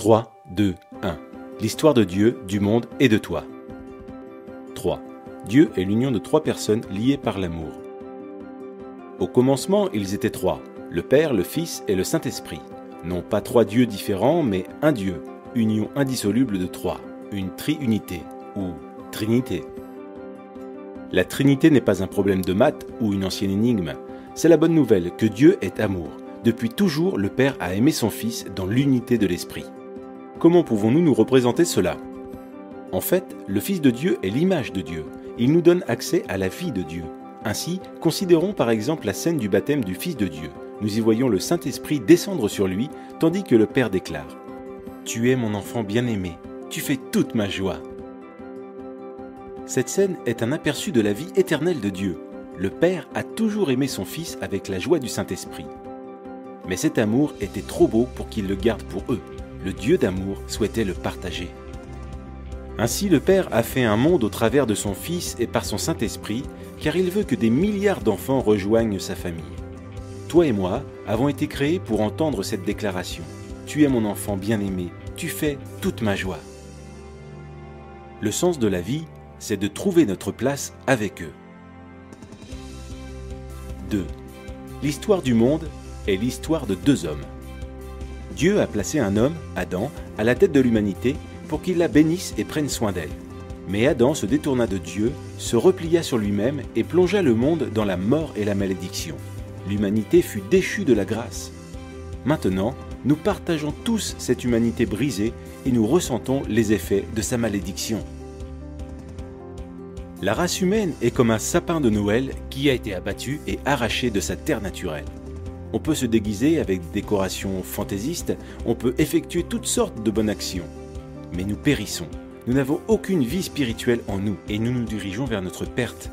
3, 2, 1. L'histoire de Dieu, du monde et de toi. 3. Dieu est l'union de trois personnes liées par l'amour. Au commencement, ils étaient trois, le Père, le Fils et le Saint-Esprit. Non pas trois dieux différents, mais un Dieu, union indissoluble de trois, une triunité ou trinité. La Trinité n'est pas un problème de maths ou une ancienne énigme. C'est la bonne nouvelle que Dieu est amour. Depuis toujours, le Père a aimé son Fils dans l'unité de l'Esprit. Comment pouvons-nous nous représenter cela ? En fait, le Fils de Dieu est l'image de Dieu. Il nous donne accès à la vie de Dieu. Ainsi, considérons par exemple la scène du baptême du Fils de Dieu. Nous y voyons le Saint-Esprit descendre sur lui, tandis que le Père déclare « Tu es mon enfant bien-aimé, tu fais toute ma joie ». Cette scène est un aperçu de la vie éternelle de Dieu. Le Père a toujours aimé son Fils avec la joie du Saint-Esprit. Mais cet amour était trop beau pour qu'il le garde pour eux. Le Dieu d'amour souhaitait le partager. Ainsi le Père a fait un monde au travers de son Fils et par son Saint-Esprit, car il veut que des milliards d'enfants rejoignent sa famille. Toi et moi avons été créés pour entendre cette déclaration. Tu es mon enfant bien-aimé, tu fais toute ma joie. Le sens de la vie, c'est de trouver notre place avec eux. 2. L'histoire du monde est l'histoire de deux hommes. Dieu a placé un homme, Adam, à la tête de l'humanité pour qu'il la bénisse et prenne soin d'elle. Mais Adam se détourna de Dieu, se replia sur lui-même et plongea le monde dans la mort et la malédiction. L'humanité fut déchue de la grâce. Maintenant, nous partageons tous cette humanité brisée et nous ressentons les effets de sa malédiction. La race humaine est comme un sapin de Noël qui a été abattu et arraché de sa terre naturelle. On peut se déguiser avec des décorations fantaisistes, on peut effectuer toutes sortes de bonnes actions. Mais nous périssons. Nous n'avons aucune vie spirituelle en nous et nous nous dirigeons vers notre perte.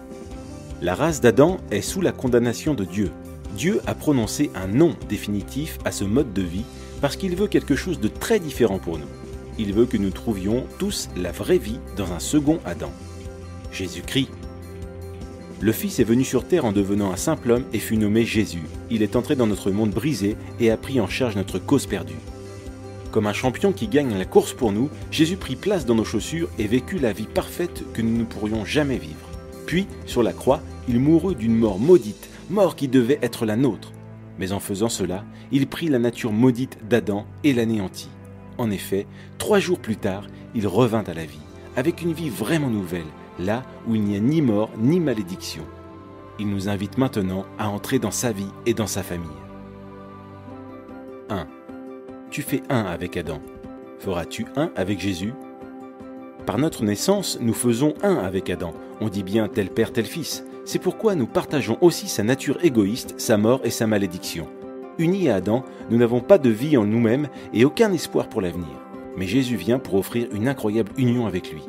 La race d'Adam est sous la condamnation de Dieu. Dieu a prononcé un non définitif à ce mode de vie parce qu'il veut quelque chose de très différent pour nous. Il veut que nous trouvions tous la vraie vie dans un second Adam. Jésus-Christ. Le Fils est venu sur terre en devenant un simple homme et fut nommé Jésus. Il est entré dans notre monde brisé et a pris en charge notre cause perdue. Comme un champion qui gagne la course pour nous, Jésus prit place dans nos chaussures et vécut la vie parfaite que nous ne pourrions jamais vivre. Puis, sur la croix, il mourut d'une mort maudite, mort qui devait être la nôtre. Mais en faisant cela, il prit la nature maudite d'Adam et l'anéantit. En effet, 3 jours plus tard, il revint à la vie, avec une vie vraiment nouvelle, là où il n'y a ni mort ni malédiction. Il nous invite maintenant à entrer dans sa vie et dans sa famille. 1. Tu fais un avec Adam. Feras-tu un avec Jésus ? Par notre naissance, nous faisons un avec Adam. On dit bien tel père, tel fils. C'est pourquoi nous partageons aussi sa nature égoïste, sa mort et sa malédiction. Unis à Adam, nous n'avons pas de vie en nous-mêmes et aucun espoir pour l'avenir. Mais Jésus vient pour offrir une incroyable union avec lui.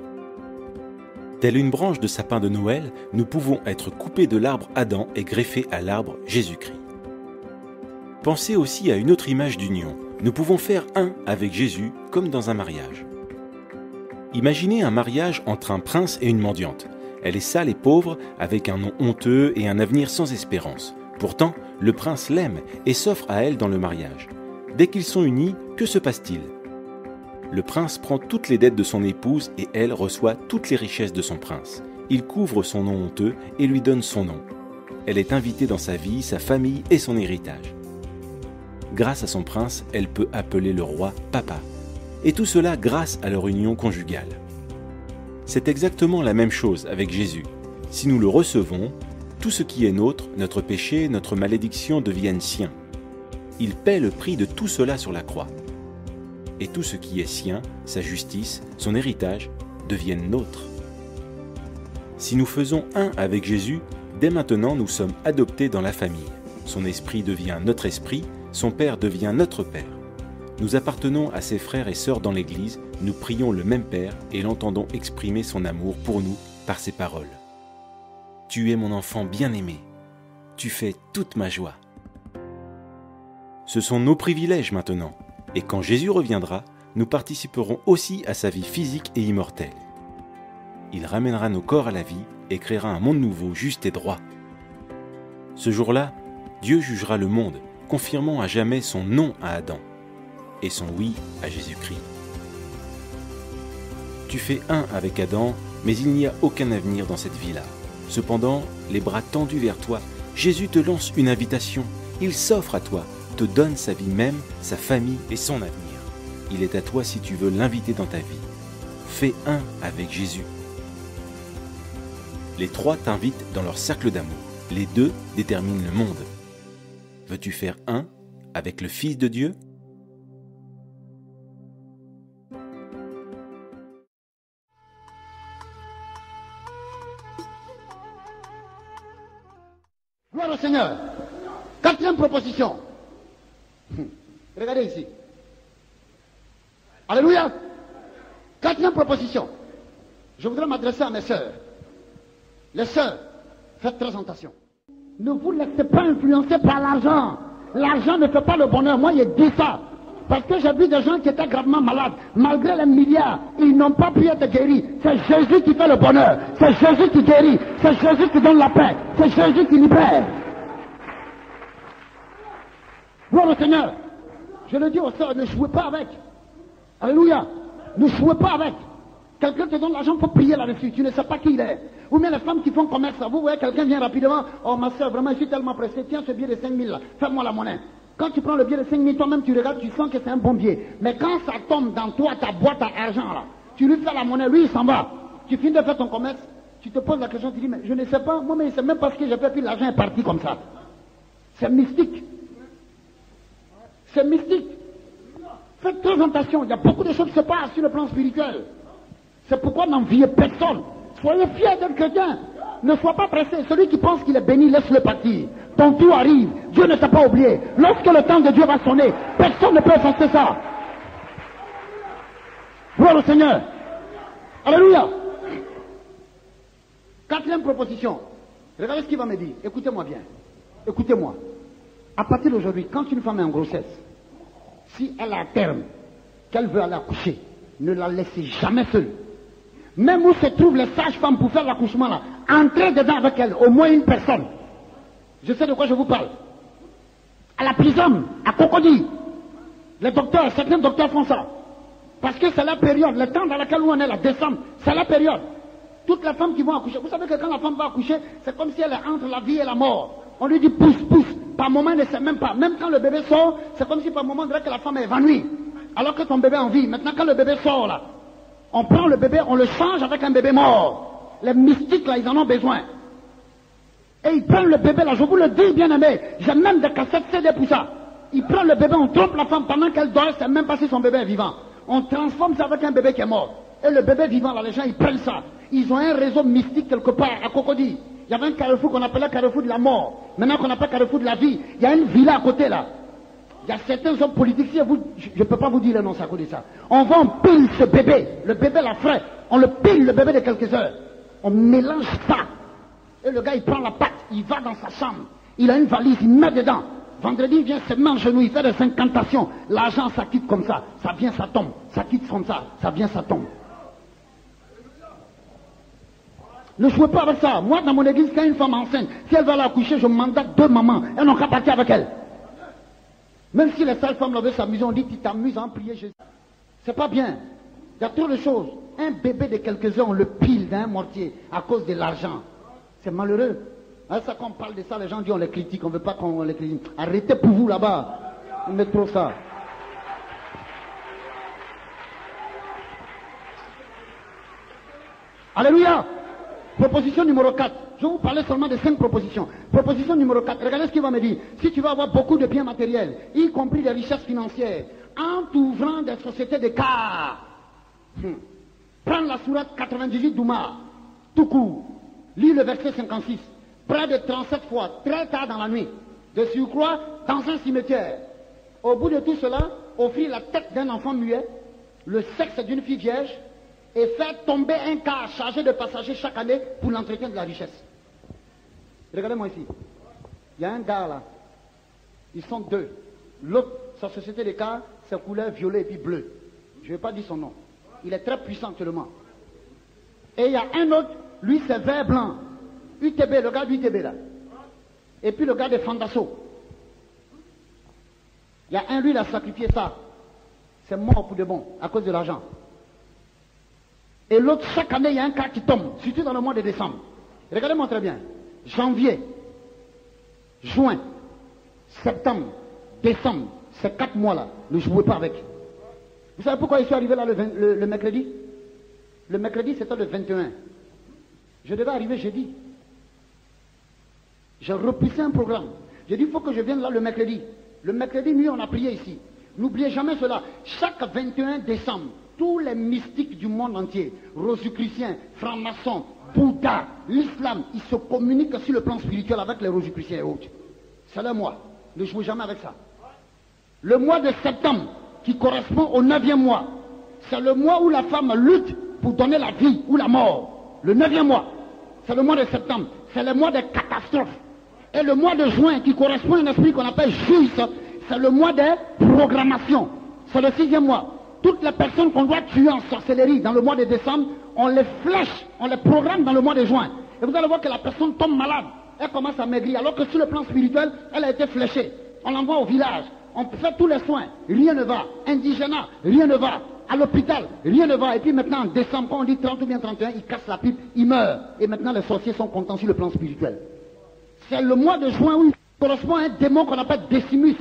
Telle une branche de sapin de Noël, nous pouvons être coupés de l'arbre Adam et greffés à l'arbre Jésus-Christ. Pensez aussi à une autre image d'union. Nous pouvons faire un avec Jésus comme dans un mariage. Imaginez un mariage entre un prince et une mendiante. Elle est sale et pauvre, avec un nom honteux et un avenir sans espérance. Pourtant, le prince l'aime et s'offre à elle dans le mariage. Dès qu'ils sont unis, que se passe-t-il ? Le prince prend toutes les dettes de son épouse et elle reçoit toutes les richesses de son prince. Il couvre son nom honteux et lui donne son nom. Elle est invitée dans sa vie, sa famille et son héritage. Grâce à son prince, elle peut appeler le roi papa. Et tout cela grâce à leur union conjugale. C'est exactement la même chose avec Jésus. Si nous le recevons, tout ce qui est nôtre, notre péché, notre malédiction deviennent siens. Il paie le prix de tout cela sur la croix. Et tout ce qui est sien, sa justice, son héritage, deviennent nôtres. Si nous faisons un avec Jésus, dès maintenant nous sommes adoptés dans la famille. Son esprit devient notre esprit, son Père devient notre Père. Nous appartenons à ses frères et sœurs dans l'Église, nous prions le même Père et l'entendons exprimer son amour pour nous par ses paroles. Tu es mon enfant bien-aimé, tu fais toute ma joie. Ce sont nos privilèges maintenant. Et quand Jésus reviendra, nous participerons aussi à sa vie physique et immortelle. Il ramènera nos corps à la vie et créera un monde nouveau, juste et droit. Ce jour-là, Dieu jugera le monde, confirmant à jamais son non à Adam et son oui à Jésus-Christ. Tu fais un avec Adam, mais il n'y a aucun avenir dans cette vie-là. Cependant, les bras tendus vers toi, Jésus te lance une invitation. Il s'offre à toi, te donne sa vie même, sa famille et son avenir. Il est à toi si tu veux l'inviter dans ta vie. Fais un avec Jésus. Les trois t'invitent dans leur cercle d'amour. Les deux déterminent le monde. Veux-tu faire un avec le Fils de Dieu ? Gloire au Seigneur. Quatrième proposition. Regardez ici. Alléluia. Quatrième proposition. Je voudrais m'adresser à mes sœurs. Les sœurs, faites très attention. Ne vous laissez pas influencer par l'argent. L'argent ne fait pas le bonheur. Moi, j'ai dit ça. Parce que j'ai vu des gens qui étaient gravement malades. Malgré les milliards, ils n'ont pas pu être guéris. C'est Jésus qui fait le bonheur. C'est Jésus qui guérit. C'est Jésus qui donne la paix. C'est Jésus qui libère. Gloire au Seigneur. Je le dis aux sœurs, ne jouez pas avec. Alléluia. Ne jouez pas avec. Quelqu'un te donne l'argent pour prier là-dessus. Tu ne sais pas qui il est. Ou bien les femmes qui font commerce, vous voyez, quelqu'un vient rapidement. Oh ma soeur, vraiment, je suis tellement pressé. Tiens ce billet de 5 000 là. Fais-moi la monnaie. Quand tu prends le billet de 5 000, toi-même tu regardes, tu sens que c'est un bon billet. Mais quand ça tombe dans toi, ta boîte à argent là, tu lui fais la monnaie, lui il s'en va. Tu finis de faire ton commerce, tu te poses la question, tu dis, mais je ne sais pas, moi mais je ne sais même pas ce que j'ai fait, puis l'argent est parti comme ça. C'est mystique. C'est mystique. Faites très attention, il y a beaucoup de choses qui se passent sur le plan spirituel. C'est pourquoi n'enviez personne. Soyez fiers d'être chrétien. Ne sois pas pressé. Celui qui pense qu'il est béni, laisse-le partir. Ton tour arrive. Dieu ne t'a pas oublié. Lorsque le temps de Dieu va sonner, personne ne peut effacer ça. Gloire au Seigneur. Alléluia. Quatrième proposition. Regardez ce qu'il va me dire. Écoutez-moi bien. Écoutez-moi. À partir d'aujourd'hui, quand une femme est en grossesse, si elle a un terme, qu'elle veut aller accoucher, ne la laissez jamais seule. Même où se trouvent les sages-femmes pour faire l'accouchement là, entrez dedans avec elle, au moins une personne. Je sais de quoi je vous parle. À la prison, à Cocody, les docteurs, certains docteurs font ça. Parce que c'est la période, le temps dans lequel on est là, décembre, c'est la période. Toutes les femmes qui vont accoucher, vous savez que quand la femme va accoucher, c'est comme si elle est entre la vie et la mort. On lui dit pousse, pousse. Par moment, elle ne sait même pas. Même quand le bébé sort, c'est comme si par moment, on dirait que la femme est évanouie. Alors que ton bébé est en vie. Maintenant, quand le bébé sort là, on prend le bébé, on le change avec un bébé mort. Les mystiques là, ils en ont besoin. Et ils prennent le bébé là, je vous le dis bien aimé, j'ai même des cassettes CD pour ça. Ils prennent le bébé, on trompe la femme pendant qu'elle dort, c'est même pas si son bébé est vivant. On transforme ça avec un bébé qui est mort. Et le bébé vivant là, les gens ils prennent ça. Ils ont un réseau mystique quelque part à Cocody. Il y avait un carrefour qu'on appelait carrefour de la mort. Maintenant qu'on appelle carrefour de la vie, il y a une villa à côté là. Il y a certains hommes politiques, je ne peux pas vous dire le nom, ça cause de ça. On va, on pile ce bébé, le bébé la frais, on le pile le bébé de quelques heures. On mélange ça. Et le gars, il prend la pâte, il va dans sa chambre, il a une valise, il met dedans. Vendredi, il vient se mettre en genou, il fait des incantations. L'argent, ça quitte comme ça vient, ça tombe. Ça quitte comme ça vient, ça tombe. Ne jouez pas avec ça. Moi, dans mon église, quand une femme enceinte, si elle va l'accoucher, je mandate 2 mamans. Elles n'ont qu'à partir avec elle. Même si les sales femmes veulent s'amuser, on dit tu t'amuses à en prier Jésus. C'est pas bien. Il y a trop de choses. Un bébé de quelques heures, on le pile d'un mortier à cause de l'argent. C'est malheureux. À ça, quand on parle de ça, les gens disent on les critique, on ne veut pas qu'on les critique. Arrêtez pour vous là-bas. On met trop ça. Alléluia. Proposition numéro 4. Je vais vous parler seulement de 5 propositions. Proposition numéro 4. Regardez ce qu'il va me dire. Si tu veux avoir beaucoup de biens matériels, y compris des richesses financières, en t'ouvrant des sociétés de cars, prends la sourate 98 d'Oumar, tout court, lis le verset 56, près de 37 fois, très tard dans la nuit, de surcroît, dans un cimetière. Au bout de tout cela, offrir la tête d'un enfant muet, le sexe d'une fille vierge, et faire tomber un car chargé de passagers chaque année pour l'entretien de la richesse. Regardez-moi ici. Il y a un gars là. Ils sont 2. L'autre, sa société de cars, c'est couleur violet et puis bleu. Je ne vais pas dire son nom. Il est très puissant actuellement. Et il y a un autre, lui c'est vert blanc. UTB, le gars d'UTB là. Et puis le gars de Fandasso. Il y a un, lui, il a sacrifié ça. C'est mort pour de bon, à cause de l'argent. Et l'autre, chaque année, il y a un cas qui tombe, surtout dans le mois de décembre. Regardez-moi très bien. Janvier, juin, septembre, décembre, ces 4 mois-là, ne jouez pas avec. Vous savez pourquoi je suis arrivé là le mercredi? Le mercredi, c'était le 21. Je devais arriver jeudi. J'ai repoussé un programme. J'ai dit, il faut que je vienne là le mercredi. Le mercredi nuit, on a prié ici. N'oubliez jamais cela. Chaque 21 décembre, tous les mystiques du monde entier, rosicruciens, francs-maçons, Bouddha, l'islam, ils se communiquent sur le plan spirituel avec les rosicruciens et autres. C'est le mois. Ne jouez jamais avec ça. Le mois de septembre, qui correspond au 9e mois, c'est le mois où la femme lutte pour donner la vie ou la mort. Le 9e mois, c'est le mois de septembre. C'est le mois des catastrophes. Et le mois de juin, qui correspond à un esprit qu'on appelle juste, c'est le mois des programmations. C'est le 6e mois. Toutes les personnes qu'on doit tuer en sorcellerie dans le mois de décembre, on les flèche, on les programme dans le mois de juin. Et vous allez voir que la personne tombe malade. Elle commence à maigrir, alors que sur le plan spirituel, elle a été fléchée. On l'envoie au village. On fait tous les soins. Rien ne va. Indigénat, rien ne va. À l'hôpital, rien ne va. Et puis maintenant, en décembre, quand on dit 30 ou bien 31, il casse la pipe, il meurt. Et maintenant, les sorciers sont contents sur le plan spirituel. C'est le mois de juin où il correspond à un démon qu'on appelle Décimus.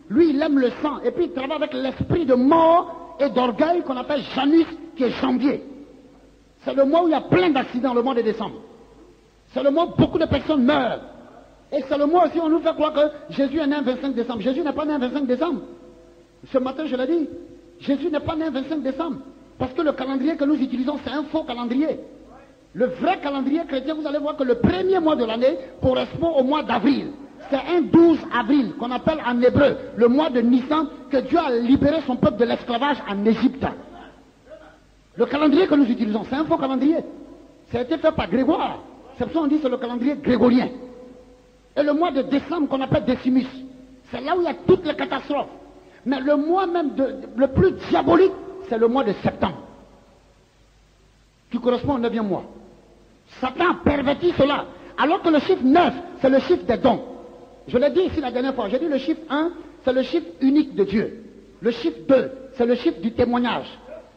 Lui, il aime le sang. Et puis, il travaille avec l'esprit de mort et d'orgueil qu'on appelle Janus, qui est janvier. C'est le mois où il y a plein d'accidents, le mois de décembre. C'est le mois où beaucoup de personnes meurent. Et c'est le mois aussi où on nous fait croire que Jésus est né le 25 décembre. Jésus n'est pas né le 25 décembre. Ce matin, je l'ai dit. Jésus n'est pas né le 25 décembre. Parce que le calendrier que nous utilisons, c'est un faux calendrier. Le vrai calendrier chrétien, vous allez voir que le premier mois de l'année correspond au mois d'avril. C'est un 12 avril qu'on appelle en hébreu le mois de Nissan, que Dieu a libéré son peuple de l'esclavage en Égypte. Le calendrier que nous utilisons, c'est un faux calendrier. Ça a été fait par Grégoire. C'est pour ça qu'on dit que c'est le calendrier grégorien. Et le mois de décembre qu'on appelle Décimus, c'est là où il y a toutes les catastrophes. Mais le mois même le plus diabolique, c'est le mois de septembre, qui correspond au 9e mois. Satan a perverti cela, alors que le chiffre 9, c'est le chiffre des dons. Je l'ai dit ici la dernière fois, j'ai dit le chiffre 1, c'est le chiffre unique de Dieu. Le chiffre 2, c'est le chiffre du témoignage.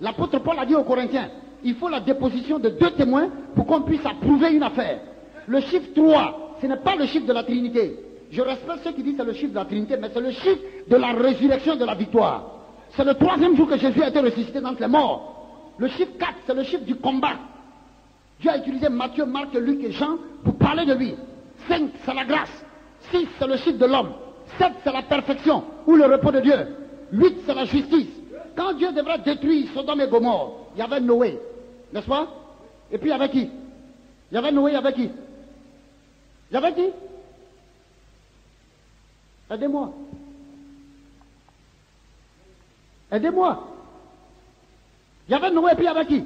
L'apôtre Paul a dit aux Corinthiens, il faut la déposition de 2 témoins pour qu'on puisse approuver une affaire. Le chiffre 3, ce n'est pas le chiffre de la Trinité. Je respecte ceux qui disent que c'est le chiffre de la Trinité, mais c'est le chiffre de la résurrection de la victoire. C'est le 3e jour que Jésus a été ressuscité d'entre les morts. Le chiffre 4, c'est le chiffre du combat. Dieu a utilisé Matthieu, Marc, Luc et Jean pour parler de lui. 5, c'est la grâce. 6, c'est le chiffre de l'homme. 7, c'est la perfection ou le repos de Dieu. 8, c'est la justice. Quand Dieu devra détruire Sodome et Gomorrhe, il y avait Noé, n'est-ce pas? Et puis il y avait qui? Il y avait Noé, il y avait qui? Il y avait qui? Aidez-moi. Aidez-moi. Il y avait Noé et puis il y avait qui?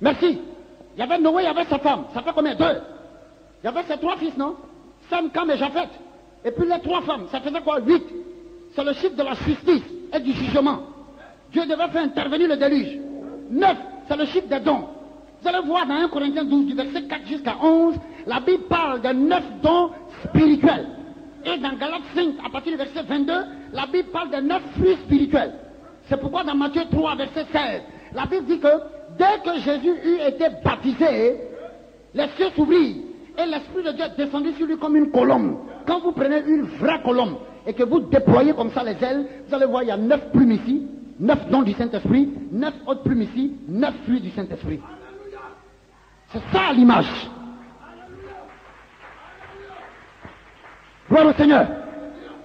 Merci. Il y avait Noé, il y avait sa femme. Ça fait combien? 2. Il y avait ses 3 fils, non? Sam, Cam et Japheth. Et puis les 3 femmes. Ça faisait quoi? 8. C'est le chiffre de la justice et du jugement. Dieu devait faire intervenir le déluge. 9, c'est le chiffre des dons. Vous allez voir dans 1 Corinthiens 12, du verset 4 jusqu'à 11, la Bible parle de 9 dons spirituels. Et dans Galates 5, à partir du verset 22, la Bible parle de 9 fruits spirituels. C'est pourquoi dans Matthieu 3, verset 16, la Bible dit que dès que Jésus eut été baptisé, les cieux s'ouvrirent et l'Esprit de Dieu est descendu sur lui comme une colombe. Quand vous prenez une vraie colombe et que vous déployez comme ça les ailes, vous allez voir, il y a 9 plumes ici, 9 dons du Saint-Esprit, 9 autres plumes ici, 9 fruits du Saint-Esprit. C'est ça l'image. Gloire au Seigneur.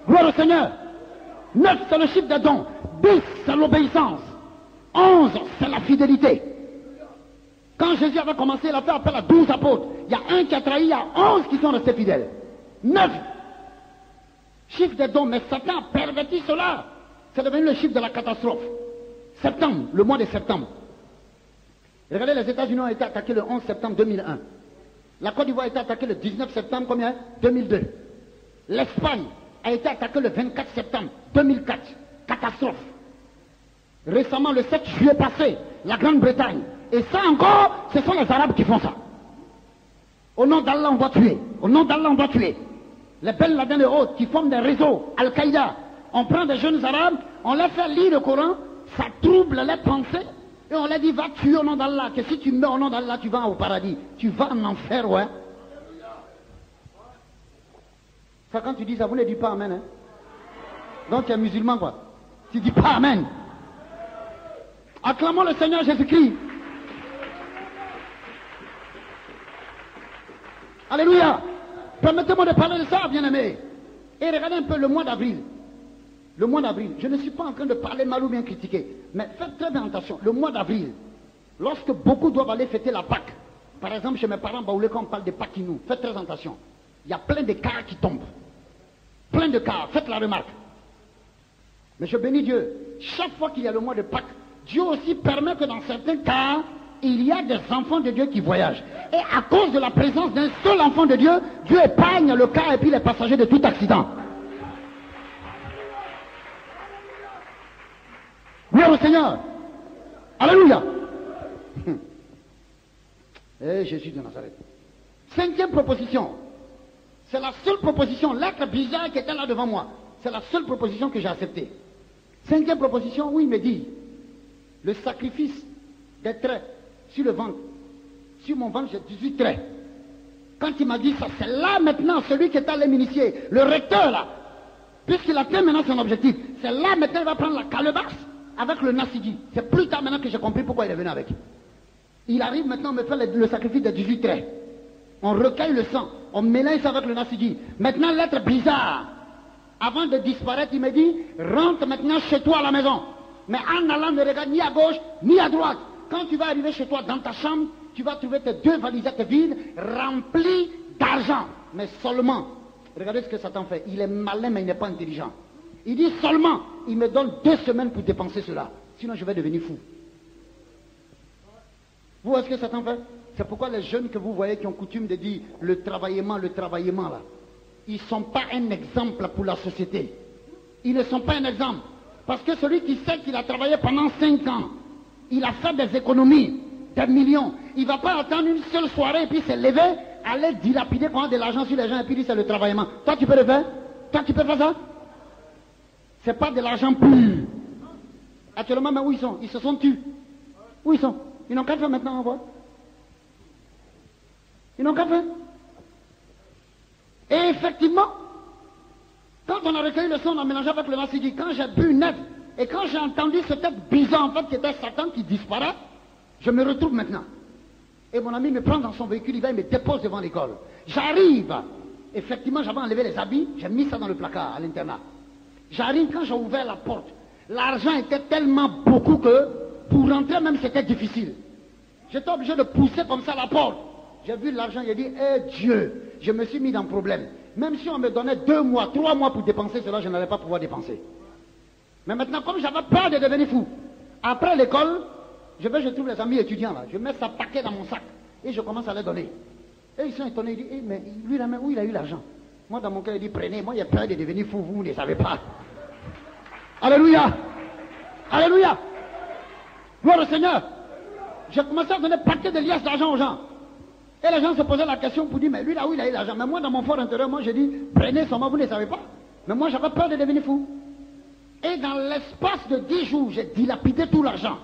Gloire au Seigneur. 9, c'est le chiffre des dons. 10, c'est l'obéissance. 11, c'est la fidélité. Quand Jésus avait commencé, il a fait appel à 12 apôtres. Il y a un qui a trahi, il y a 11 qui sont restés fidèles. 9, chiffre des dons. Mais Satan a perverti cela. C'est devenu le chiffre de la catastrophe. Septembre, le mois de septembre. Regardez, les États-Unis ont été attaqués le 11 septembre 2001. La Côte d'Ivoire a été attaquée le 19 septembre, combien? 2002. L'Espagne a été attaquée le 24 septembre 2004. Catastrophe. Récemment, le 7 juillet passé, la Grande-Bretagne. Et ça encore, ce sont les Arabes qui font ça. Au nom d'Allah, on doit tuer. Au nom d'Allah, on doit tuer. Les Ben Laden et autres qui forment des réseaux, Al-Qaïda. On prend des jeunes Arabes, on les fait lire le Coran, ça trouble les pensées. Et on l'a dit, va tuer au nom d'Allah, que si tu meurs au nom d'Allah, tu vas au paradis. Tu vas en enfer, ouais. Ça, quand tu dis ça, vous ne dites pas Amen. Hein? Donc tu es musulman, quoi. Tu dis pas Amen. Acclamons le Seigneur Jésus-Christ. Alléluia. Permettez-moi de parler de ça, bien-aimés. Et regardez un peu le mois d'avril. Le mois d'avril, je ne suis pas en train de parler mal ou bien critiquer, mais faites très bien attention. Le mois d'avril, lorsque beaucoup doivent aller fêter la Pâque, par exemple chez mes parents baoulés, quand on parle de Pâquinou, faites très attention. Il y a plein de cas qui tombent. Plein de cas, faites la remarque. Mais je bénis Dieu. Chaque fois qu'il y a le mois de Pâques, Dieu aussi permet que dans certains cas, il y a des enfants de Dieu qui voyagent. Et à cause de la présence d'un seul enfant de Dieu, Dieu épargne le cas et puis les passagers de tout accident. Gloire au Seigneur. Alléluia. Eh Jésus de Nazareth. 5e proposition. C'est la seule proposition, l'être bizarre qui était là devant moi. C'est la seule proposition que j'ai acceptée. 5e proposition, oui, il me dit, le sacrifice des traits sur le ventre. Sur mon ventre, j'ai 18 traits. Quand il m'a dit ça, c'est là maintenant, celui qui est allé m'initier, le recteur là, puisqu'il atteint maintenant son objectif, c'est là maintenant il va prendre la calebasse avec le Nassidi. C'est plus tard maintenant que j'ai compris pourquoi il est venu avec. Il arrive maintenant à me faire le sacrifice des 18 traits. On recueille le sang, on mélange ça avec le Nassidi. Maintenant, l'être bizarre, avant de disparaître, il me dit, rentre maintenant chez toi à la maison. Mais en allant, ne regarde ni à gauche, ni à droite. Quand tu vas arriver chez toi dans ta chambre, tu vas trouver tes 2 valisettes vides, remplies d'argent. Mais seulement, regardez ce que Satan fait. Il est malin, mais il n'est pas intelligent. Il dit seulement, il me donne 2 semaines pour dépenser cela. Sinon, je vais devenir fou. Vous voyez ce que Satan fait? C'est pourquoi les jeunes que vous voyez qui ont coutume de dire le travaillement, là, ils ne sont pas un exemple pour la société. Ils ne sont pas un exemple. Parce que celui qui sait qu'il a travaillé pendant 5 ans, il a fait des économies, des millions. Il ne va pas attendre une seule soirée et puis se lever, aller dilapider pendant de l'argent sur les gens et puis dire c'est le travaillement. Toi, tu peux le faire? Toi, tu peux faire ça? Ce n'est pas de l'argent pur. Actuellement, mais où ils sont? Ils se sont tus. Où ils sont? Ils n'ont qu'à faire maintenant, on voit. Ils n'ont qu'à faire. Et effectivement, quand on a recueilli le sang, on a mélangé avec le Nassidi. Quand j'ai bu net, et quand j'ai entendu ce tête bizarre, en fait, qui était Satan qui disparaît, je me retrouve maintenant. Et mon ami me prend dans son véhicule, il va et me dépose devant l'école. J'arrive. Effectivement, j'avais enlevé les habits, j'ai mis ça dans le placard à l'internat. J'arrive, quand j'ai ouvert la porte, l'argent était tellement beaucoup que pour rentrer même c'était difficile. J'étais obligé de pousser comme ça la porte. J'ai vu l'argent, j'ai dit, eh Dieu, je me suis mis dans le problème. Même si on me donnait 2 mois, 3 mois pour dépenser cela, je n'allais pas pouvoir dépenser. Mais maintenant, comme j'avais peur de devenir fou, après l'école, je trouve les amis étudiants là, je mets ça paquet dans mon sac et je commence à les donner. Et ils sont étonnés, ils disent, eh, mais lui là, où il a eu l'argent? Moi dans mon cœur, il dit, prenez, moi il y a peur de devenir fou, vous ne savez pas. Alléluia! Alléluia! Gloire au Seigneur! J'ai commencé à donner paquet de liasses d'argent aux gens. Et les gens se posaient la question pour dire, mais lui là où il a eu l'argent? Mais moi dans mon fort intérieur, moi j'ai dit, prenez seulement, vous ne savez pas. Mais moi j'avais peur de devenir fou. Et dans l'espace de 10 jours, j'ai dilapidé tout l'argent.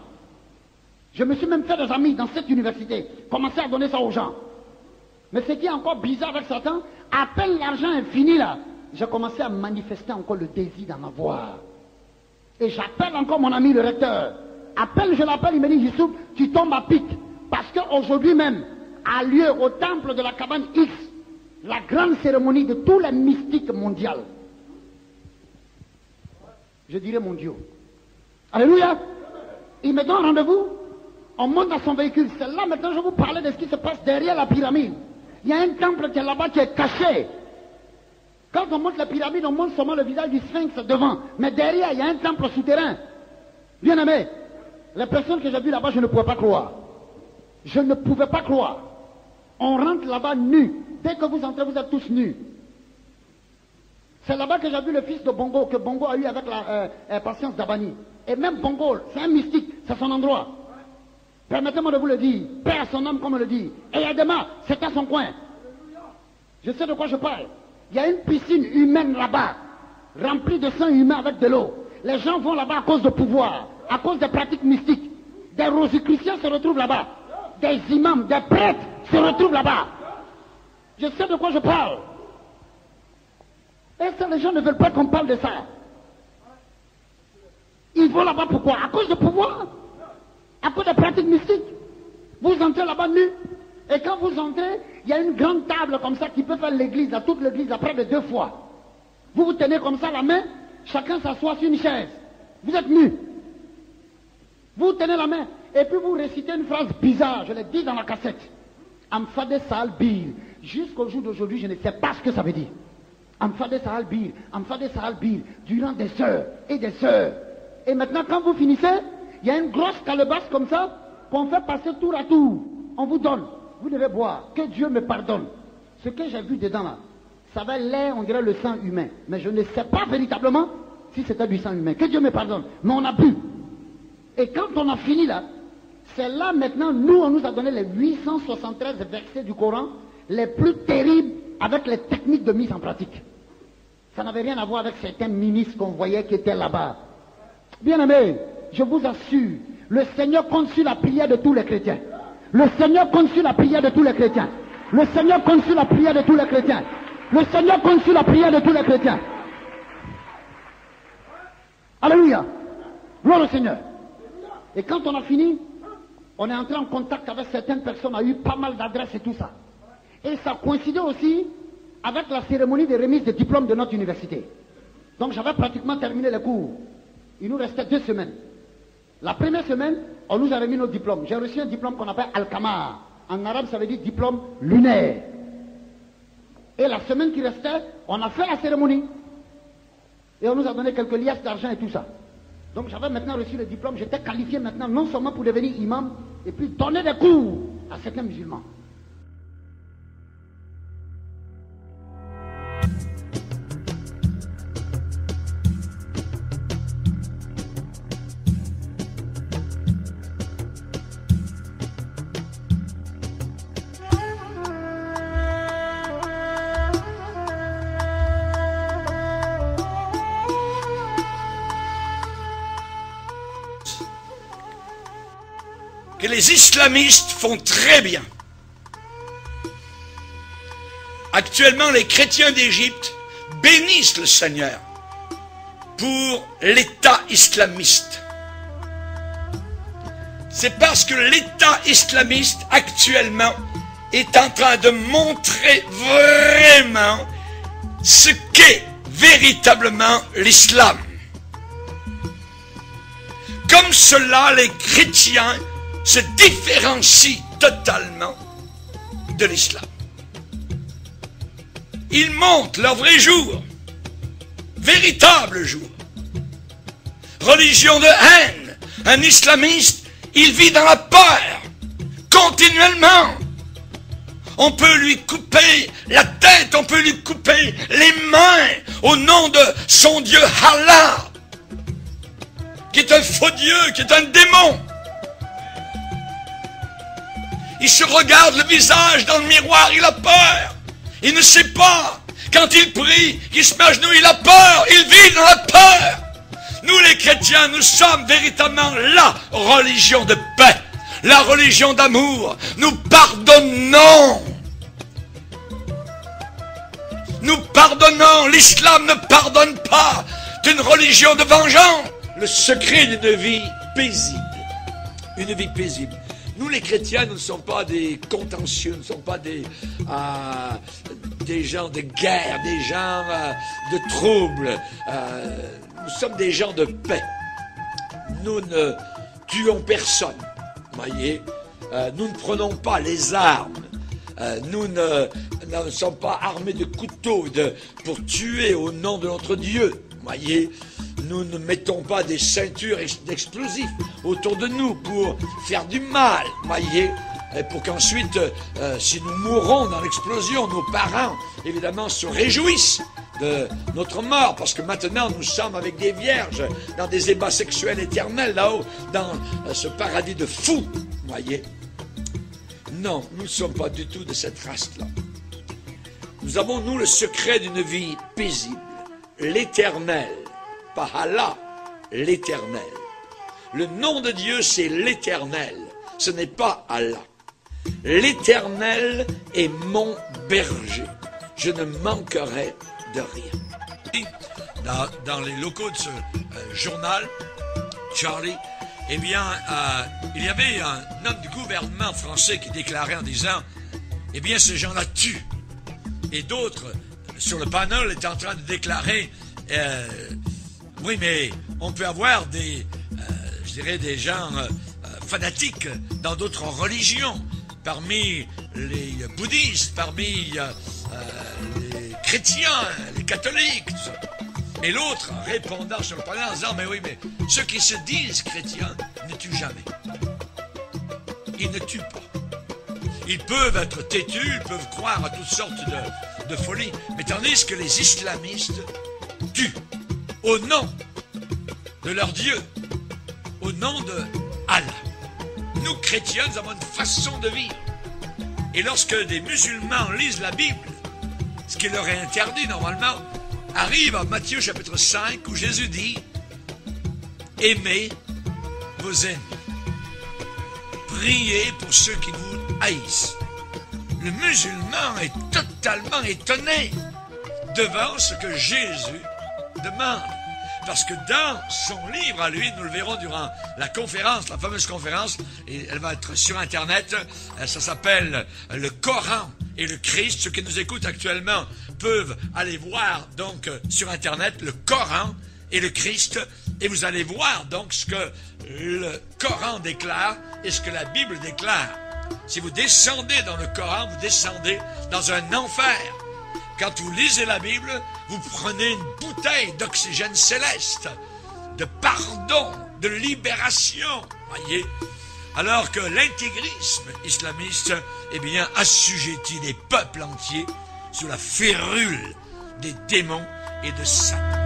Je me suis même fait des amis dans cette université, commencé à donner ça aux gens. Mais ce qui est encore bizarre avec Satan, à peine l'argent est fini là, j'ai commencé à manifester encore le désir d'en avoir. Et j'appelle encore mon ami le recteur. Je l'appelle, il me dit, Youssouf, tu tombes à pic. Parce qu'aujourd'hui même, a lieu au temple de la cabane X, la grande cérémonie de tous les mystiques mondiaux. Je dirais mon Dieu. Alléluia. Il me donne rendez-vous. On monte dans son véhicule. C'est là maintenant je vais vous parler de ce qui se passe derrière la pyramide. Il y a un temple qui est là-bas qui est caché. Quand on monte la pyramide, on monte seulement le visage du sphinx devant. Mais derrière, il y a un temple souterrain. Bien aimé, les personnes que j'ai vues là-bas, je ne pouvais pas croire. Je ne pouvais pas croire. On rentre là-bas nus. Dès que vous entrez, vous êtes tous nus. C'est là-bas que j'ai vu le fils de Bongo, que Bongo a eu avec la patience d'Abani. Et même Bongo, c'est un mystique, c'est son endroit. Permettez-moi de vous le dire, paix à son âme comme on le dit. Et Adema, c'est à son coin. Je sais de quoi je parle. Il y a une piscine humaine là-bas, remplie de sang humain avec de l'eau. Les gens vont là-bas à cause de pouvoir, à cause des pratiques mystiques. Des rosicruciens se retrouvent là-bas. Des imams, des prêtres se retrouvent là-bas. Je sais de quoi je parle. Et ça, les gens ne veulent pas qu'on parle de ça. Ils vont là-bas pourquoi? À cause du pouvoir. À cause des pratiques mystiques. Vous entrez là-bas nus. Et quand vous entrez, il y a une grande table comme ça qui peut faire l'église, toute l'église, après de 2 fois. Vous vous tenez comme ça la main, chacun s'assoit sur une chaise. Vous êtes nus. Vous tenez la main, et puis vous récitez une phrase bizarre, je l'ai dit dans la cassette. Amphade Sahal Bir. Jusqu'au jour d'aujourd'hui, je ne sais pas ce que ça veut dire. Amphade Sahal Bir, Amphade Sahal Bir, durant des heures et des heures. Et maintenant, quand vous finissez, il y a une grosse calebasse comme ça, qu'on fait passer tour à tour. On vous donne. Vous devez boire. Que Dieu me pardonne. Ce que j'ai vu dedans là, ça avait l'air, on dirait, le sang humain. Mais je ne sais pas véritablement si c'était du sang humain. Que Dieu me pardonne. Mais on a bu. Et quand on a fini là, c'est là maintenant, nous, on nous a donné les 873 versets du Coran, les plus terribles avec les techniques de mise en pratique. Ça n'avait rien à voir avec certains ministres qu'on voyait qui étaient là-bas. Bien aimé, je vous assure, le Seigneur compte sur la prière de tous les chrétiens. Le Seigneur compte sur la prière de tous les chrétiens. Le Seigneur compte sur la prière de tous les chrétiens. Le Seigneur compte sur la prière de tous les chrétiens. Alléluia. Gloire au Seigneur. Et quand on a fini, on est entré en contact avec certaines personnes, on a eu pas mal d'adresses et tout ça. Et ça coïncidait aussi avec la cérémonie de remise des diplômes de notre université. Donc j'avais pratiquement terminé les cours. Il nous restait 2 semaines. La première semaine, on nous a remis nos diplômes. J'ai reçu un diplôme qu'on appelle Al-Kamar. En arabe, ça veut dire diplôme lunaire. Et la semaine qui restait, on a fait la cérémonie. Et on nous a donné quelques liasses d'argent et tout ça. Donc j'avais maintenant reçu le diplôme. J'étais qualifié maintenant non seulement pour devenir imam, et puis donner des cours à certains musulmans. Que les islamistes font très bien. Actuellement, les chrétiens d'Égypte bénissent le Seigneur pour l'État islamiste. C'est parce que l'État islamiste actuellement est en train de montrer vraiment ce qu'est véritablement l'islam. Comme cela, les chrétiens se différencient totalement de l'islam. Ils montrent leur vrai jour, véritable jour. Religion de haine. Un islamiste, il vit dans la peur, continuellement. On peut lui couper la tête, on peut lui couper les mains au nom de son Dieu Allah, qui est un faux Dieu, qui est un démon. Il se regarde le visage dans le miroir, il a peur. Il ne sait pas. Quand il prie, qu'il se met à genoux, il a peur. Il vit dans la peur. Nous les chrétiens, nous sommes véritablement la religion de paix, la religion d'amour. Nous pardonnons. Nous pardonnons. L'islam ne pardonne pas. C'est une religion de vengeance. Le secret d'une vie paisible. Une vie paisible. Nous les chrétiens, nous ne sommes pas des contentieux, nous ne sommes pas des gens de guerre, des gens de troubles. Nous sommes des gens de paix. Nous ne tuons personne, voyez. Nous ne prenons pas les armes. Nous ne sommes pas armés de couteaux pour tuer au nom de notre Dieu, voyez. Nous ne mettons pas des ceintures d'explosifs autour de nous pour faire du mal, voyez, et pour qu'ensuite, si nous mourons dans l'explosion, nos parents, évidemment, se réjouissent de notre mort, parce que maintenant, nous sommes avec des vierges dans des ébats sexuels éternels, là-haut, dans ce paradis de fous, voyez. Non, nous ne sommes pas du tout de cette race-là. Nous avons, nous, le secret d'une vie paisible, l'éternel. Pas Allah, l'éternel. Le nom de Dieu, c'est l'Éternel. Ce n'est pas Allah. L'Éternel est mon berger. Je ne manquerai de rien. Dans les locaux de ce journal, Charlie, eh bien, il y avait un homme du gouvernement français qui déclarait en disant, eh bien, ces gens-là tuent. Et d'autres, sur le panel, étaient en train de déclarer, oui, mais on peut avoir des gens fanatiques dans d'autres religions, parmi les bouddhistes, parmi les chrétiens, les catholiques, tout ça. Et l'autre, répondant sur le panel en disant, mais oui, mais ceux qui se disent chrétiens ne tuent jamais. Ils ne tuent pas. Ils peuvent être têtus, ils peuvent croire à toutes sortes de folies, mais tandis que les islamistes tuent au nom de leur Dieu, au nom de Allah. Nous, chrétiens, nous avons une façon de vivre. Et lorsque des musulmans lisent la Bible, ce qui leur est interdit normalement, arrive à Matthieu chapitre 5 où Jésus dit « Aimez vos ennemis. Priez pour ceux qui vous haïssent. » Le musulman est totalement étonné devant ce que Jésus demande. Parce que dans son livre à lui, nous le verrons durant la conférence, la fameuse conférence, et elle va être sur Internet, ça s'appelle le Coran et le Christ. Ceux qui nous écoutent actuellement peuvent aller voir donc sur Internet le Coran et le Christ, et vous allez voir donc ce que le Coran déclare et ce que la Bible déclare. Si vous descendez dans le Coran, vous descendez dans un enfer. Quand vous lisez la Bible, vous prenez une bouteille d'oxygène céleste, de pardon, de libération, voyez. Alors que l'intégrisme islamiste, eh bien, assujettit les peuples entiers sous la férule des démons et de Satan.